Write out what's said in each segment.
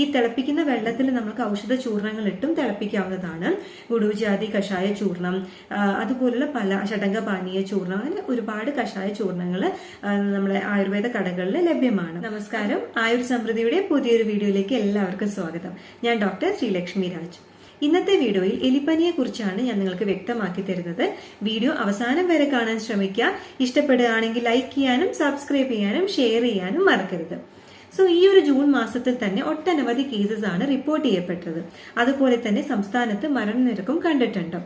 ഈ തിളപ്പിക്കുന്ന വെള്ളത്തിൽ നമുക്ക് ഔഷധ ചൂർണങ്ങൾ ഇട്ടും തിളപ്പിക്കാവുന്നതാണ്. ഗുഡുജാതി കഷായ ചൂർണം, അതുപോലുള്ള പല ഷഡംഗപാനീയ ചൂർണം, അങ്ങനെ ഒരുപാട് കഷായ ചൂർണങ്ങൾ നമ്മളെ ആയുർവേദ കടകളിൽ ലഭ്യമാണ്. നമസ്കാരം, ആയുർ സമൃദ്ധിയുടെ പുതിയൊരു വീഡിയോയിലേക്ക് എല്ലാവർക്കും സ്വാഗതം. ഞാൻ ഡോക്ടർ ശ്രീലക്ഷ്മി രാജ്. ഇന്നത്തെ വീഡിയോയിൽ എലിപ്പനിയെ കുറിച്ചാണ് ഞാൻ നിങ്ങൾക്ക് വ്യക്തമാക്കി തരുന്നത്. വീഡിയോ അവസാനം വരെ കാണാൻ ശ്രമിക്കുക. ഇഷ്ടപ്പെടുകയാണെങ്കിൽ ലൈക്ക് ചെയ്യാനും സബ്സ്ക്രൈബ് ചെയ്യാനും ഷെയർ ചെയ്യാനും മറക്കരുത്. ഈ ഒരു ജൂൺ മാസത്തിൽ തന്നെ ഒട്ടനവധി കേസസ് ആണ് റിപ്പോർട്ട് ചെയ്യപ്പെട്ടത്. അതുപോലെ തന്നെ സംസ്ഥാനത്ത് മരണനിരക്കും കണ്ടിട്ടുണ്ട്.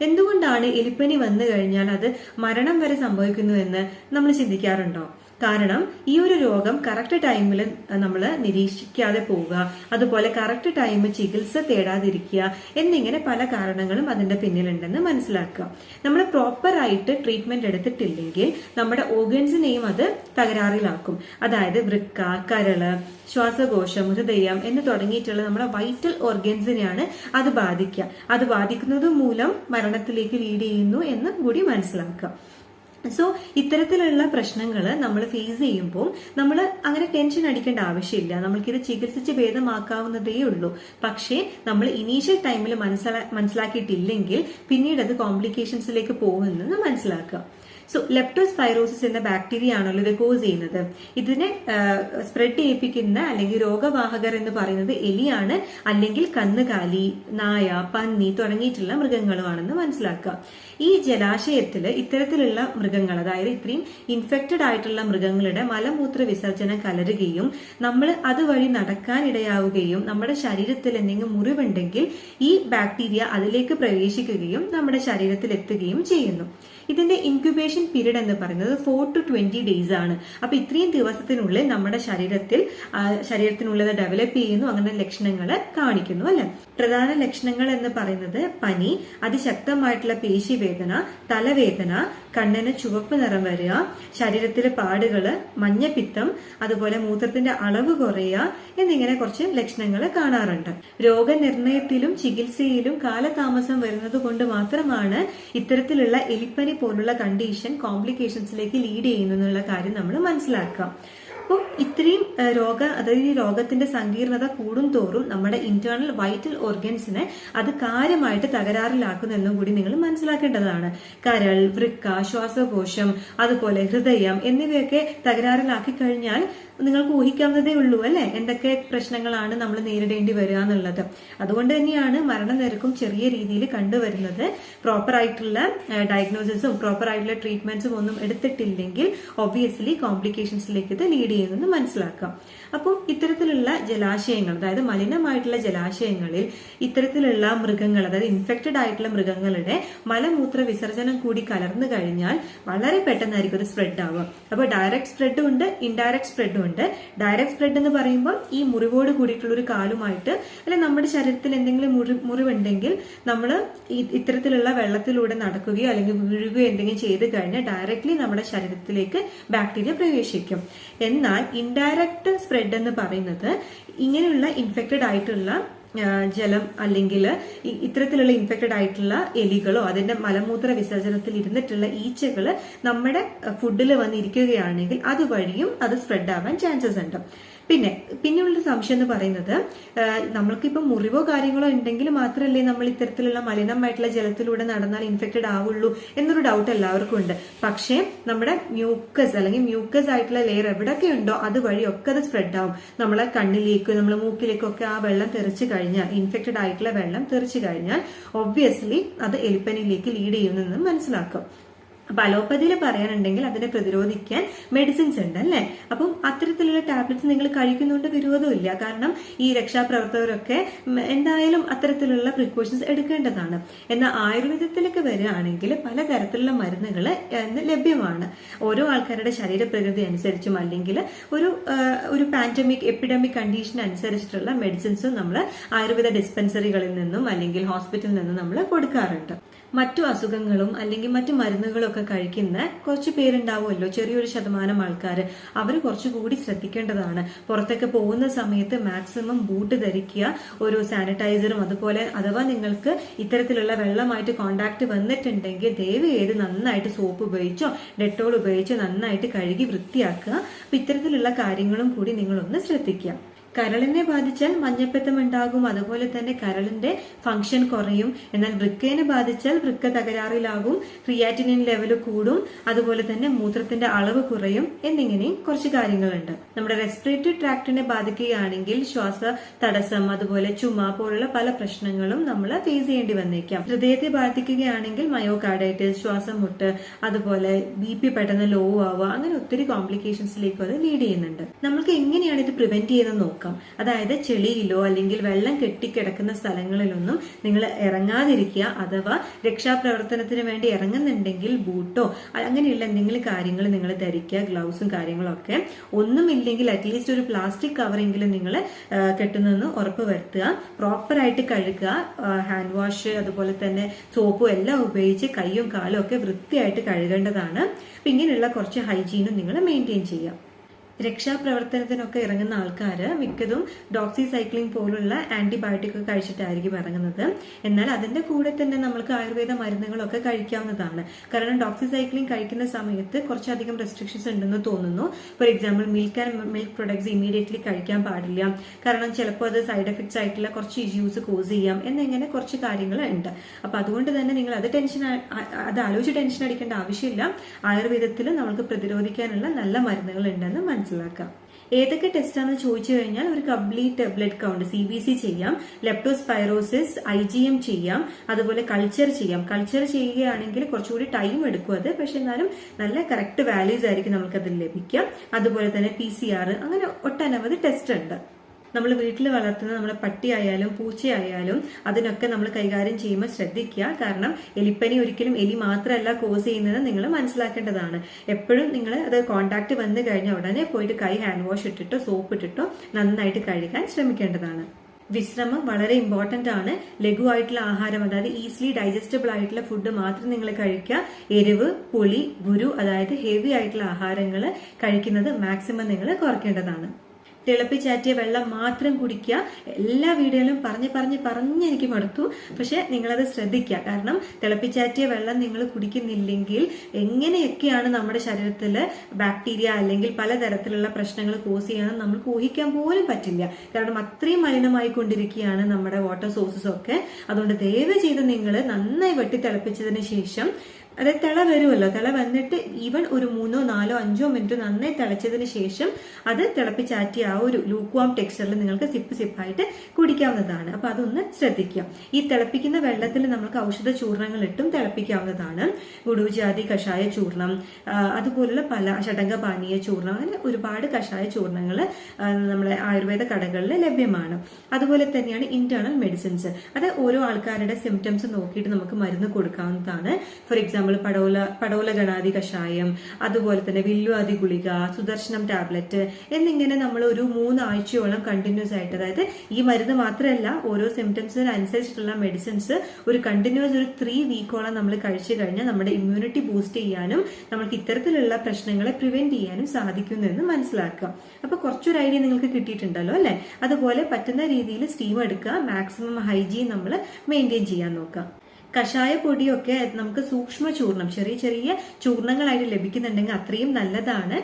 എന്തുകൊണ്ടാണ് എലിപ്പനി വന്നു കഴിഞ്ഞാൽ അത് മരണം വരെ സംഭവിക്കുന്നു എന്ന് നമ്മൾ ചിന്തിക്കാറുണ്ടോ? കാരണം ഈ ഒരു രോഗം കറക്റ്റ് ടൈമിൽ നമ്മൾ നിരീക്ഷിക്കാതെ പോവുക, അതുപോലെ കറക്റ്റ് ടൈം ചികിത്സ തേടാതിരിക്കുക എന്നിങ്ങനെ പല കാരണങ്ങളും അതിന്റെ പിന്നിലുണ്ടെന്ന് മനസ്സിലാക്കുക. നമ്മൾ പ്രോപ്പർ ആയിട്ട് ട്രീറ്റ്മെന്റ് എടുത്തിട്ടില്ലെങ്കിൽ നമ്മുടെ ഓർഗൻസിനെയും അത് തകരാറിലാക്കും. അതായത് വൃക്ക, കരള്, ശ്വാസകോശം, ഹൃദയം എന്ന് തുടങ്ങിയിട്ടുള്ള നമ്മുടെ വൈറ്റൽ ഓർഗൻസിനെയാണ് അത് ബാധിക്കുക. അത് ബാധിക്കുന്നത് മൂലം മരണത്തിലേക്ക് ലീഡ് ചെയ്യുന്നു എന്ന് കൂടി മനസ്സിലാക്കുക. ഇത്തരത്തിലുള്ള പ്രശ്നങ്ങൾ നമ്മൾ ഫേസ് ചെയ്യുമ്പോൾ നമ്മൾ അങ്ങനെ ടെൻഷൻ അടിക്കേണ്ട ആവശ്യമില്ല. നമ്മൾക്കിത് ചികിത്സിച്ച് ഭേദമാക്കാവുന്നതേ ഉള്ളൂ. പക്ഷേ നമ്മൾ ഇനീഷ്യൽ ടൈമിൽ മനസ്സിലാക്കിയിട്ടില്ലെങ്കിൽ പിന്നീട് അത് കോംപ്ലിക്കേഷൻസിലേക്ക് പോകുമെന്ന് മനസ്സിലാക്കുക. ലെപ്റ്റോസ്പൈറോസിസ് എന്ന ബാക്ടീരിയ ആണല്ലോ ഇത് കോസ് ചെയ്യുന്നത്. ഇതിനെ സ്പ്രെഡ് ചെയ്യിപ്പിക്കുന്ന അല്ലെങ്കിൽ രോഗവാഹകർ എന്ന് പറയുന്നത് എലിയാണ്, അല്ലെങ്കിൽ കന്നുകാലി, നായ, പന്നി തുടങ്ങിയിട്ടുള്ള മൃഗങ്ങളുമാണെന്ന് മനസ്സിലാക്കുക. ഈ ജലാശയത്തിൽ ഇത്തരത്തിലുള്ള മൃഗങ്ങൾ, അതായത് ഇത്രയും ഇൻഫെക്റ്റഡ് ആയിട്ടുള്ള മൃഗങ്ങളുടെ മലമൂത്ര വിസർജനം കലരുകയും നമ്മൾ അതുവഴി നടക്കാനിടയാവുകയും നമ്മുടെ ശരീരത്തിൽ എന്തെങ്കിലും മുറിവുണ്ടെങ്കിൽ ഈ ബാക്ടീരിയ അതിലേക്ക് പ്രവേശിക്കുകയും നമ്മുടെ ശരീരത്തിൽ എത്തുകയും ചെയ്യുന്നു. ഇതിന്റെ ഇൻക്യുബേഷൻ പീരീഡ് എന്ന് പറയുന്നത് 4 to 20 days ആണ്. അപ്പൊ ഇത്രയും ദിവസത്തിനുള്ളിൽ നമ്മുടെ ശരീരത്തിനുള്ളത് ഡെവലപ്പ് ചെയ്യുന്നു, അങ്ങനെ ലക്ഷണങ്ങൾ കാണിക്കുന്നു അല്ലെ. പ്രധാന ലക്ഷണങ്ങൾ എന്ന് പറയുന്നത് പനി, അതിശക്തമായിട്ടുള്ള പേശിവേദന, തലവേദന, കണ്ണിന് ചുവപ്പ് നിറം വരിക, ശരീരത്തിലെ പാടുകള്, മഞ്ഞപ്പിത്തം, അതുപോലെ മൂത്രത്തിന്റെ അളവ് കുറയുക എന്നിങ്ങനെ കുറച്ച് ലക്ഷണങ്ങൾ കാണാറുണ്ട്. രോഗനിർണയത്തിലും ചികിത്സയിലും കാലതാമസം വരുന്നത് കൊണ്ട് മാത്രമാണ് ഇത്തരത്തിലുള്ള എലിപ്പനി പോലുള്ള കണ്ടീഷൻ കോംപ്ലിക്കേഷൻസിലേക്ക് ലീഡ് ചെയ്യുന്നുള്ള കാര്യം നമ്മൾ മനസ്സിലാക്കാം. അപ്പോൾ ഇത്രയും അതായത് ഈ രോഗത്തിന്റെ സങ്കീർണത കൂടും തോറും നമ്മുടെ ഇന്റേണൽ വൈറ്റൽ ഓർഗൻസിനെ അത് കാര്യമായിട്ട് തകരാറിലാക്കുന്നെന്നും കൂടി നിങ്ങൾ മനസ്സിലാക്കേണ്ടതാണ്. കരൾ, വൃക്ക, ശ്വാസകോശം, അതുപോലെ ഹൃദയം എന്നിവയൊക്കെ തകരാറിലാക്കി കഴിഞ്ഞാൽ നിങ്ങൾക്ക് ഊഹിക്കാവുന്നതേ ഉള്ളൂ അല്ലെ എന്തൊക്കെ പ്രശ്നങ്ങളാണ് നമ്മൾ നേരിടേണ്ടി വരിക എന്നുള്ളത്. അതുകൊണ്ട് തന്നെയാണ് മരണനിരക്കും ചെറിയ രീതിയിൽ കണ്ടുവരുന്നത്. പ്രോപ്പർ ആയിട്ടുള്ള ഡയഗ്നോസിസും പ്രോപ്പർ ആയിട്ടുള്ള ട്രീറ്റ്മെന്റ്സും ഒന്നും എടുത്തിട്ടില്ലെങ്കിൽ ഒബ്വിയസ്ലി കോംപ്ലിക്കേഷൻസിലേക്ക് ഇത് ലീഡ് ചെയ്യുമെന്ന് മനസ്സിലാക്കാം. അപ്പോൾ ഇത്തരത്തിലുള്ള ജലാശയങ്ങൾ, അതായത് മലിനമായിട്ടുള്ള ജലാശയങ്ങളിൽ ഇത്തരത്തിലുള്ള മൃഗങ്ങൾ, അതായത് ഇൻഫെക്റ്റഡ് ആയിട്ടുള്ള മൃഗങ്ങളുടെ മലമൂത്ര വിസർജനം കൂടി കലർന്നു കഴിഞ്ഞാൽ വളരെ പെട്ടെന്നായിരിക്കും അത് സ്പ്രെഡ് ആവുക. അപ്പോൾ ഡയറക്റ്റ് സ്പ്രെഡും ഉണ്ട്, ഇൻഡയറക്റ്റ് സ്പ്രെഡും ഉണ്ട്. ഡയറക്റ്റ് സ്പ്രെഡ് എന്ന് പറയുമ്പോൾ ഈ മുറിവോട് കൂടിയിട്ടുള്ള ഒരു കാലുമായിട്ട് അല്ലെ നമ്മുടെ ശരീരത്തിൽ എന്തെങ്കിലും മുറിവുണ്ടെങ്കിൽ നമ്മൾ ഇത്തരത്തിലുള്ള വെള്ളത്തിലൂടെ നടക്കുകയോ അല്ലെങ്കിൽ വീഴുകയോ എന്തെങ്കിലും ചെയ്ത് കഴിഞ്ഞാൽ ഡയറക്ട്ലി നമ്മുടെ ശരീരത്തിലേക്ക് ബാക്ടീരിയ പ്രവേശിക്കും. എന്നാൽ ഇൻഡയറക്റ്റ് സ്പ്രെഡ് എന്ന് പറയുന്നത് ഇങ്ങനെയുള്ള ഇൻഫെക്റ്റഡ് ആയിട്ടുള്ള ജലം അല്ലെങ്കിൽ ഇത്തരത്തിലുള്ള ഇൻഫെക്റ്റഡ് ആയിട്ടുള്ള എലികളോ അതിന്റെ മലമൂത്ര വിസർജനത്തിൽ ഇരുന്നിട്ടുള്ള ഈച്ചകള് നമ്മുടെ ഫുഡിൽ വന്നിരിക്കുകയാണെങ്കിൽ അതുവഴിയും അത് സ്പ്രെഡ് ആവാൻ ചാൻസസ് ഉണ്ട്. പിന്നെയുള്ള സംശയം എന്ന് പറയുന്നത് നമ്മൾക്കിപ്പോൾ മുറിവോ കാര്യങ്ങളോ ഉണ്ടെങ്കിൽ മാത്രമല്ലേ നമ്മൾ ഇത്തരത്തിലുള്ള മലിനമായിട്ടുള്ള ജലത്തിലൂടെ നടന്നാൽ ഇൻഫെക്റ്റഡ് ആവുള്ളൂ എന്നൊരു ഡൗട്ട് എല്ലാവർക്കും ഉണ്ട്. പക്ഷേ നമ്മുടെ മ്യൂക്കസ് അല്ലെങ്കിൽ മ്യൂക്കസ് ആയിട്ടുള്ള ലെയർ എവിടെയൊക്കെ ഉണ്ടോ അതുവഴിയൊക്കെ അത് സ്പ്രെഡ് ആവും. നമ്മളെ കണ്ണിലേക്ക്, നമ്മളെ മൂക്കിലേക്കൊക്കെ ആ വെള്ളം തെറിച്ചു കഴിഞ്ഞാൽ, ഇൻഫെക്റ്റഡ് ആയിട്ടുള്ള വെള്ളം തെറിച്ചു കഴിഞ്ഞാൽ ഒബ്വിയസ്ലി അത് എലിപ്പനിയിലേക്ക് ലീഡ് ചെയ്യുന്നെന്ന് മനസ്സിലാക്കും. അപ്പൊ അലോപ്പതിയിൽ പറയാനുണ്ടെങ്കിൽ അതിനെ പ്രതിരോധിക്കാൻ മെഡിസിൻസ് ഉണ്ട് അല്ലെ. അപ്പം അത്തരത്തിലുള്ള ടാബ്ലറ്റ്സ് നിങ്ങൾ കഴിക്കുന്നുണ്ട് വിരോധമില്ല. കാരണം ഈ രക്ഷാപ്രവർത്തകരൊക്കെ എന്തായാലും അത്തരത്തിലുള്ള പ്രിക്കോഷൻസ് എടുക്കേണ്ടതാണ്. എന്നാൽ ആയുർവേദത്തിലേക്ക് വരികയാണെങ്കിൽ പലതരത്തിലുള്ള മരുന്നുകൾ ലഭ്യമാണ്. ഓരോ ആൾക്കാരുടെ ശരീരപ്രകൃതി അനുസരിച്ചും അല്ലെങ്കിൽ ഒരു പാൻഡമിക് എപ്പിഡമിക് കണ്ടീഷൻ അനുസരിച്ചിട്ടുള്ള മെഡിസിൻസും നമ്മൾ ആയുർവേദ ഡിസ്പെൻസറികളിൽ നിന്നും അല്ലെങ്കിൽ ഹോസ്പിറ്റലിൽ നിന്നും നമ്മൾ കൊടുക്കാറുണ്ട്. മറ്റു അസുഖങ്ങളും അല്ലെങ്കിൽ മറ്റു മരുന്നുകളും ഒക്കെ കഴിക്കുന്ന കുറച്ച് പേരുണ്ടാവുമല്ലോ, ചെറിയൊരു ശതമാനം ആൾക്കാർ. അവർ കുറച്ചുകൂടി ശ്രദ്ധിക്കേണ്ടതാണ്. പുറത്തൊക്കെ പോകുന്ന സമയത്ത് മാക്സിമം ബൂട്ട് ധരിക്കുക, ഒരു സാനിറ്റൈസറും അതുപോലെ അഥവാ നിങ്ങൾക്ക് ഇത്തരത്തിലുള്ള വെള്ളമായിട്ട് കോണ്ടാക്ട് വന്നിട്ടുണ്ടെങ്കിൽ ദയവ് ചെയ്ത് നന്നായിട്ട് സോപ്പ് ഉപയോഗിച്ചോ ഡെറ്റോൾ ഉപയോഗിച്ചോ നന്നായിട്ട് കഴുകി വൃത്തിയാക്കുക. അപ്പൊ ഇത്തരത്തിലുള്ള കാര്യങ്ങളും കൂടി നിങ്ങളൊന്ന് ശ്രദ്ധിക്കുക. കരളിനെ ബാധിച്ചാൽ മഞ്ഞപ്പിത്തം ഉണ്ടാകും, അതുപോലെ തന്നെ കരളിന്റെ ഫംഗ്ഷൻ കുറയും. എന്നാൽ വൃക്കയെ ബാധിച്ചാൽ വൃക്ക തകരാറിലാകും, ക്രിയാറ്റിനിൻ ലെവൽ കൂടും, അതുപോലെ തന്നെ മൂത്രത്തിന്റെ അളവ് കുറയും എന്നിങ്ങനെയും കുറച്ച് കാര്യങ്ങളുണ്ട്. നമ്മുടെ റെസ്പിറേറ്ററി ട്രാക്ടിനെ ബാധിക്കുകയാണെങ്കിൽ ശ്വാസ തടസ്സം, അതുപോലെ ചുമ പോലുള്ള പല പ്രശ്നങ്ങളും നമ്മൾ ഫേസ് ചെയ്യേണ്ടി വന്നേക്കാം. ഹൃദയത്തെ ബാധിക്കുകയാണെങ്കിൽ മയോകാർഡൈറ്റിസ്, ശ്വാസം മുട്ട്, അതുപോലെ BP പെട്ടെന്ന് ലോ ആവുക, അങ്ങനെ ഒത്തിരി കോംപ്ലിക്കേഷൻസിലേക്ക് അത് ലീഡ് ചെയ്യുന്നുണ്ട്. നമ്മൾക്ക് എങ്ങനെയാണ് ഇത് പ്രിവെന്റ് ചെയ്യുന്നത് നോക്കാം. അതായത് ചെളിയിലോ അല്ലെങ്കിൽ വെള്ളം കെട്ടിക്കിടക്കുന്ന സ്ഥലങ്ങളിലൊന്നും നിങ്ങൾ ഇറങ്ങാതിരിക്കുക. അഥവാ രക്ഷാപ്രവർത്തനത്തിന് വേണ്ടി ഇറങ്ങുന്നുണ്ടെങ്കിൽ ബൂട്ടോ അങ്ങനെയുള്ള എന്തെങ്കിലും കാര്യങ്ങൾ നിങ്ങൾ ധരിക്കുക, ഗ്ലൗസും കാര്യങ്ങളൊക്കെ. ഒന്നുമില്ലെങ്കിൽ അറ്റ്ലീസ്റ്റ് ഒരു പ്ലാസ്റ്റിക് കവറെങ്കിലും നിങ്ങൾ കെട്ടുന്നെന്ന് ഉറപ്പ് വരുത്തുക. പ്രോപ്പറായിട്ട് കഴുകുക, ഹാൻഡ് വാഷ് അതുപോലെ തന്നെ സോപ്പും എല്ലാം ഉപയോഗിച്ച് കൈയും കാലും ഒക്കെ വൃത്തിയായിട്ട് കഴുകേണ്ടതാണ്. അപ്പൊ ഇങ്ങനെയുള്ള കുറച്ച് ഹൈജീനും നിങ്ങൾ മെയിൻറ്റെയിൻ ചെയ്യാം. രക്ഷാപ്രവർത്തനത്തിനൊക്കെ ഇറങ്ങുന്ന ആൾക്കാർ മിക്കതും ഡോക്സിസൈക്ലിൻ പോലുള്ള ആന്റിബയോട്ടിക് ഒക്കെ കഴിച്ചിട്ടായിരിക്കും ഇറങ്ങുന്നത്. എന്നാൽ അതിന്റെ കൂടെ തന്നെ നമുക്ക് ആയുർവേദ മരുന്നുകളൊക്കെ കഴിക്കാവുന്നതാണ്. കാരണം ഡോക്സിസൈക്ലിൻ കഴിക്കുന്ന സമയത്ത് കുറച്ചധികം റെസ്ട്രിക്ഷൻസ് ഉണ്ടെന്ന് തോന്നുന്നു. For example milk and milk products immediately കഴിക്കാൻ പാടില്ല, കാരണം ചിലപ്പോൾ അത് സൈഡ് എഫക്ട്സ് ആയിട്ടുള്ള കുറച്ച് ഇഷ്യൂസ് കോസ് ചെയ്യാം എന്നിങ്ങനെ കുറച്ച് കാര്യങ്ങൾ ഉണ്ട്. അപ്പൊ അതുകൊണ്ട് തന്നെ നിങ്ങൾ അത് ആലോചിച്ച് ടെൻഷൻ അടിക്കേണ്ട ആവശ്യമില്ല. ആയുർവേദത്തിൽ നമുക്ക് പ്രതിരോധിക്കാനുള്ള നല്ല മരുന്നുകൾ ഉണ്ടെന്ന് മനസ്സിലാക്കാം. ഏതൊക്കെ ടെസ്റ്റാണെന്ന് ചോദിച്ചു കഴിഞ്ഞാൽ ഒരു കംപ്ലീറ്റ് ബ്ലഡ് കൗണ്ട് CBC ചെയ്യാം, ലെപ്റ്റോസ്പൈറോസിസ് IgM ചെയ്യാം, അതുപോലെ കൾച്ചർ ചെയ്യാം. കൾച്ചർ ചെയ്യുകയാണെങ്കിൽ കുറച്ചുകൂടി ടൈം എടുക്കും അത്, പക്ഷെ എന്നാലും നല്ല കറക്റ്റ് വാല്യൂസ് ആയിരിക്കും നമുക്കത് ലഭിക്കാം. അതുപോലെ തന്നെ PCR, അങ്ങനെ ഒട്ടനവധി ടെസ്റ്റ് ഉണ്ട്. നമ്മൾ വീട്ടിൽ വളർത്തുന്ന നമ്മുടെ പട്ടിയായാലും പൂച്ചയായാലും അതിനൊക്കെ നമ്മൾ കൈകാര്യം ചെയ്യുമ്പോൾ ശ്രദ്ധിക്കുക. കാരണം എലിപ്പനി ഒരിക്കലും എലി മാത്രമല്ല കോസ് ചെയ്യുന്നത് നിങ്ങൾ മനസ്സിലാക്കേണ്ടതാണ്. എപ്പോഴും നിങ്ങൾ അത് കോണ്ടാക്ട് വന്നു കഴിഞ്ഞാൽ ഉടനെ പോയിട്ട് കൈ ഹാൻഡ് വാഷ് ഇട്ടിട്ടോ സോപ്പ് ഇട്ടിട്ടോ നന്നായിട്ട് കഴുകാൻ ശ്രമിക്കേണ്ടതാണ്. വിശ്രമം വളരെ ഇമ്പോർട്ടന്റ് ആണ്. ലഘുവായിട്ടുള്ള ആഹാരം, അതായത് ഈസിലി ഡൈജസ്റ്റബിൾ ആയിട്ടുള്ള ഫുഡ് മാത്രം നിങ്ങൾ കഴിക്കുക. എരിവ്, പുളി, ഗുരു അതായത് ഹെവി ആയിട്ടുള്ള ആഹാരങ്ങൾ കഴിക്കുന്നത് മാക്സിമം നിങ്ങൾ കുറയ്ക്കേണ്ടതാണ്. തിളപ്പിച്ചാറ്റിയ വെള്ളം മാത്രം കുടിക്കുക. എല്ലാ വീഡിയോയിലും പറഞ്ഞ് എനിക്ക് മടുത്തു, പക്ഷെ നിങ്ങളത് ശ്രദ്ധിക്കുക. കാരണം തിളപ്പിച്ചാറ്റിയ വെള്ളം നിങ്ങൾ കുടിക്കുന്നില്ലെങ്കിൽ എങ്ങനെയൊക്കെയാണ് നമ്മുടെ ശരീരത്തിൽ ബാക്ടീരിയ അല്ലെങ്കിൽ പലതരത്തിലുള്ള പ്രശ്നങ്ങൾ കോസ് ചെയ്യാമെന്ന് നമുക്ക് ഊഹിക്കാൻ പോലും പറ്റില്ല. കാരണം അത്രയും മലിനമായി കൊണ്ടിരിക്കുകയാണ് നമ്മുടെ വാട്ടർ സോഴ്സസ് ഒക്കെ. അതുകൊണ്ട് ദയവ് ചെയ്ത് നിങ്ങൾ നന്നായി വെട്ടി തിളപ്പിച്ചതിന് ശേഷം, അതായത് തിള വരുമല്ലോ, തിള വന്നിട്ട് ഈവൻ ഒരു 3, 4, 5 മിനിറ്റ് നന്നായി തിളച്ചതിന് ശേഷം അത് തിളപ്പിച്ചാറ്റിയ ആ ഒരു ലൂക്വാം ടെക്സ്ചറിൽ നിങ്ങൾക്ക് സിപ്പായിട്ട് കുടിക്കാവുന്നതാണ്. അപ്പൊ അതൊന്ന് ശ്രദ്ധിക്കുക. ഈ തിളപ്പിക്കുന്ന വെള്ളത്തിൽ നമുക്ക് ഔഷധ ചൂർണങ്ങൾ ഇട്ടും തിളപ്പിക്കാവുന്നതാണ്. ഗുഡുജാതി കഷായ ചൂർണം, അതുപോലുള്ള പല ഷഡംഗ പാനീയ ചൂർണം, അങ്ങനെ ഒരുപാട് കഷായ ചൂർണങ്ങൾ നമ്മളെ ആയുർവേദ കടകളിൽ ലഭ്യമാണ്. അതുപോലെ തന്നെയാണ് ഇന്റേണൽ മെഡിസിൻസ്. അത് ഓരോ ആൾക്കാരുടെ സിംറ്റംസ് നോക്കിയിട്ട് നമുക്ക് മരുന്ന് കൊടുക്കാവുന്നതാണ്. ഫോർ എക്സാമ്പിൾ പടോല ഗണാതി കഷായം, അതുപോലെ തന്നെ വില്ലുവാതി ഗുളിക, സുദർശനം ടാബ്ലറ്റ് എന്നിങ്ങനെ നമ്മൾ ഒരു 3 ആഴ്ചയോളം കണ്ടിന്യൂസ് ആയിട്ട്, അതായത് ഈ മരുന്ന് മാത്രമല്ല ഓരോ സിംറ്റംസിനനുസരിച്ചിട്ടുള്ള മെഡിസിൻസ് ഒരു കണ്ടിന്യൂസ് ഒരു 3 വീക്കോളം നമ്മൾ കഴിച്ചു കഴിഞ്ഞാൽ നമ്മുടെ ഇമ്മ്യൂണിറ്റി ബൂസ്റ്റ് ചെയ്യാനും നമുക്ക് ഇത്തരത്തിലുള്ള പ്രശ്നങ്ങളെ പ്രിവെന്റ് ചെയ്യാനും സാധിക്കുമെന്ന് മനസ്സിലാക്കുക. അപ്പൊ കുറച്ചൊരു ഐഡിയ നിങ്ങൾക്ക് കിട്ടിയിട്ടുണ്ടല്ലോ അല്ലെ? അതുപോലെ പറ്റുന്ന രീതിയിൽ സ്റ്റീം എടുക്കുക, മാക്സിമം ഹൈജീൻ നമ്മൾ മെയിൻറ്റെയിൻ ചെയ്യാൻ നോക്കുക. കഷായ പൊടിയൊക്കെ നമുക്ക് സൂക്ഷ്മ ചൂർണം, ചെറിയ ചൂർണങ്ങളായിട്ട് ലഭിക്കുന്നുണ്ടെങ്കിൽ അത്രയും നല്ലതാണ്.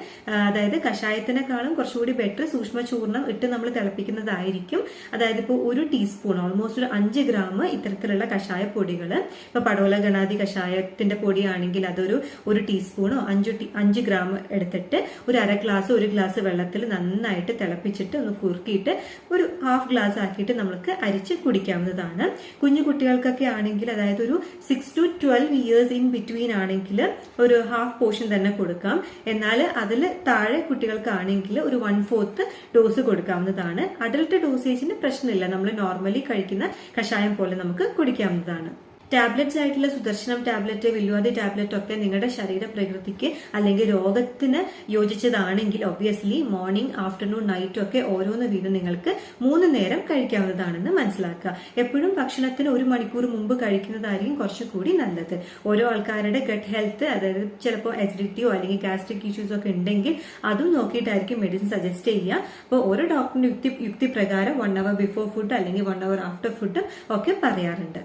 അതായത് കഷായത്തിനേക്കാളും കുറച്ചുകൂടി ബെറ്റർ സൂക്ഷ്മ ചൂർണം ഇട്ട് നമ്മൾ തിളപ്പിക്കുന്നതായിരിക്കും. അതായത് ഇപ്പോൾ 1 ടീസ്പൂൺ, ഓൾമോസ്റ്റ് ഒരു 5 ഗ്രാം ഇത്തരത്തിലുള്ള കഷായ പൊടികൾ, ഇപ്പൊ പടോല ഗണാതി കഷായത്തിന്റെ പൊടിയാണെങ്കിൽ അതൊരു 1 ടീസ്പൂണോ 5 ഗ്രാം എടുത്തിട്ട് ഒരു 1/2 ഗ്ലാസ് 1 ഗ്ലാസ് വെള്ളത്തിൽ നന്നായിട്ട് തിളപ്പിച്ചിട്ട് ഒന്ന് കുറുക്കിയിട്ട് ഒരു 1/2 ഗ്ലാസ് ആക്കിയിട്ട് നമുക്ക് അരിച്ച് കുടിക്കാവുന്നതാണ്. കുഞ്ഞു കുട്ടികൾക്കൊക്കെ ആണെങ്കിൽ, അതായത് ഒരു 6 to 12 ഇയേഴ്സ് ഇൻ ബിറ്റ്വീൻ ആണെങ്കിൽ ഒരു 1/2 പോർഷൻ തന്നെ കൊടുക്കാം. എന്നാൽ അതിൽ താഴെ കുട്ടികൾക്കാണെങ്കിൽ ഒരു 1/4 ഡോസ് കൊടുക്കാവുന്നതാണ്. അഡൽട്ട് ഡോസേജിന് പ്രശ്നമില്ല, നമ്മൾ നോർമലി കഴിക്കുന്ന കഷായം പോലെ നമുക്ക് കുടിക്കാവുന്നതാണ്. ടാബ്ലറ്റ്സ് ആയിട്ടുള്ള സുദർശനം ടാബ്ലറ്റ്, വില്ലുവാതി ടാബ്ലറ്റ് ഒക്കെ നിങ്ങളുടെ ശരീര പ്രകൃതിക്ക് അല്ലെങ്കിൽ രോഗത്തിന് യോജിച്ചതാണെങ്കിൽ ഒബ്വിയസ്ലി മോർണിംഗ്, ആഫ്റ്റർനൂൺ, നൈറ്റ് ഒക്കെ ഓരോന്ന് വീതം നിങ്ങൾക്ക് 3 നേരം കഴിക്കാവുന്നതാണെന്ന് മനസ്സിലാക്കുക. എപ്പോഴും ഭക്ഷണത്തിന് 1 മണിക്കൂർ മുമ്പ് കഴിക്കുന്നതായിരിക്കും കുറച്ചുകൂടി നല്ലത്. ഓരോ ആൾക്കാരുടെ ഗട്ട് ഹെൽത്ത്, അതായത് ചിലപ്പോൾ അസിഡിറ്റിയോ അല്ലെങ്കിൽ ഗാസ്ട്രിക് ഇഷ്യൂസ് ഒക്കെ ഉണ്ടെങ്കിൽ അതും നോക്കിയിട്ടായിരിക്കും മെഡിസിൻ സജസ്റ്റ് ചെയ്യുക. അപ്പോൾ ഓരോ ഡോക്ടറിന്റെ യുക്തി പ്രകാരം 1 hour ബിഫോർ ഫുഡ് അല്ലെങ്കിൽ 1 hour ആഫ്റ്റർ ഫുഡ് ഒക്കെ പറയാറുണ്ട്.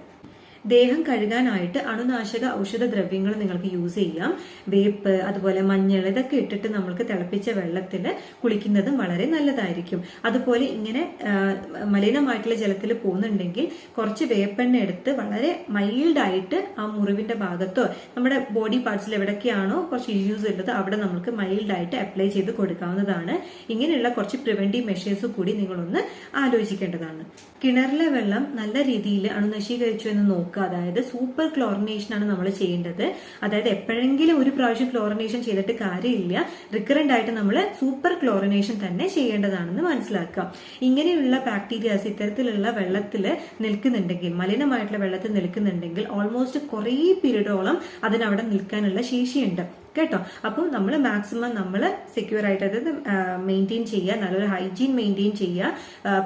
ദേഹം കഴുകാനായിട്ട് അണുനാശക ഔഷധ ദ്രവ്യങ്ങൾ നിങ്ങൾക്ക് യൂസ് ചെയ്യാം. വേപ്പ്, അതുപോലെ മഞ്ഞൾ, ഇതൊക്കെ ഇട്ടിട്ട് നമ്മൾക്ക് തിളപ്പിച്ച വെള്ളത്തിൽ കുളിക്കുന്നതും വളരെ നല്ലതായിരിക്കും. അതുപോലെ ഇങ്ങനെ മലിനമായിട്ടുള്ള ജലത്തിൽ പോകുന്നുണ്ടെങ്കിൽ കുറച്ച് വേപ്പെണ്ണ എടുത്ത് വളരെ മൈൽഡായിട്ട് ആ മുറിവിന്റെ ഭാഗത്തോ നമ്മുടെ ബോഡി പാർട്സിൽ എവിടെയൊക്കെയാണോ കുറച്ച് ഇഷ്യൂസ് ഉള്ളത് അവിടെ നമുക്ക് മൈൽഡായിട്ട് അപ്ലൈ ചെയ്ത് കൊടുക്കാവുന്നതാണ്. ഇങ്ങനെയുള്ള കുറച്ച് പ്രിവെന്റീവ് മെഷേഴ്സ് കൂടി നിങ്ങളൊന്ന് ആലോചിക്കേണ്ടതാണ്. കിണറിലെ വെള്ളം നല്ല രീതിയിൽ അണുനശീകരിച്ചു എന്ന് നോക്കുക. അതായത് സൂപ്പർ ക്ലോറിനേഷൻ ആണ് നമ്മൾ ചെയ്യേണ്ടത്. അതായത് എപ്പോഴെങ്കിലും ഒരു പ്രാവശ്യം ക്ലോറിനേഷൻ ചെയ്തിട്ട് കാര്യമില്ല, റിക്കറന്റ് ആയിട്ട് നമ്മൾ സൂപ്പർ ക്ലോറിനേഷൻ തന്നെ ചെയ്യേണ്ടതാണെന്ന് മനസ്സിലാക്കാം. ഇങ്ങനെയുള്ള ബാക്ടീരിയാസ് ഇത്തരത്തിലുള്ള വെള്ളത്തിൽ നിൽക്കുന്നുണ്ടെങ്കിൽ, മലിനമായിട്ടുള്ള വെള്ളത്തിൽ നിൽക്കുന്നുണ്ടെങ്കിൽ ഓൾമോസ്റ്റ് കുറേ പീരീഡോളം അതിനവിടെ നിൽക്കാനുള്ള ശേഷിയുണ്ട് കേട്ടോ. അപ്പോൾ നമ്മൾ മാക്സിമം നമ്മൾ സെക്യൂർ ആയിട്ട് അത് മെയിൻറ്റെയിൻ ചെയ്യുക, നല്ലൊരു ഹൈജീൻ മെയിൻറ്റെയിൻ ചെയ്യുക,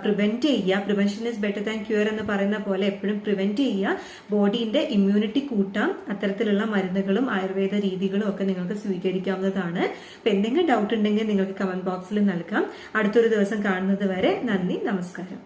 പ്രിവെന്റ് ചെയ്യുക. Prevention is better than cure എന്ന് പറയുന്ന പോലെ എപ്പോഴും പ്രിവെന്റ് ചെയ്യുക. ബോഡീന്റെ ഇമ്മ്യൂണിറ്റി കൂട്ടാം. അത്തരത്തിലുള്ള മരുന്നുകളും ആയുർവേദ രീതികളും ഒക്കെ നിങ്ങൾക്ക് സ്വീകരിക്കാവുന്നതാണ്. അപ്പൊ എന്തെങ്കിലും ഡൗട്ട് ഉണ്ടെങ്കിൽ നിങ്ങൾക്ക് കമന്റ് ബോക്സിൽ നൽകാം. അടുത്തൊരു ദിവസം കാണുന്നത് വരെ നന്ദി, നമസ്കാരം.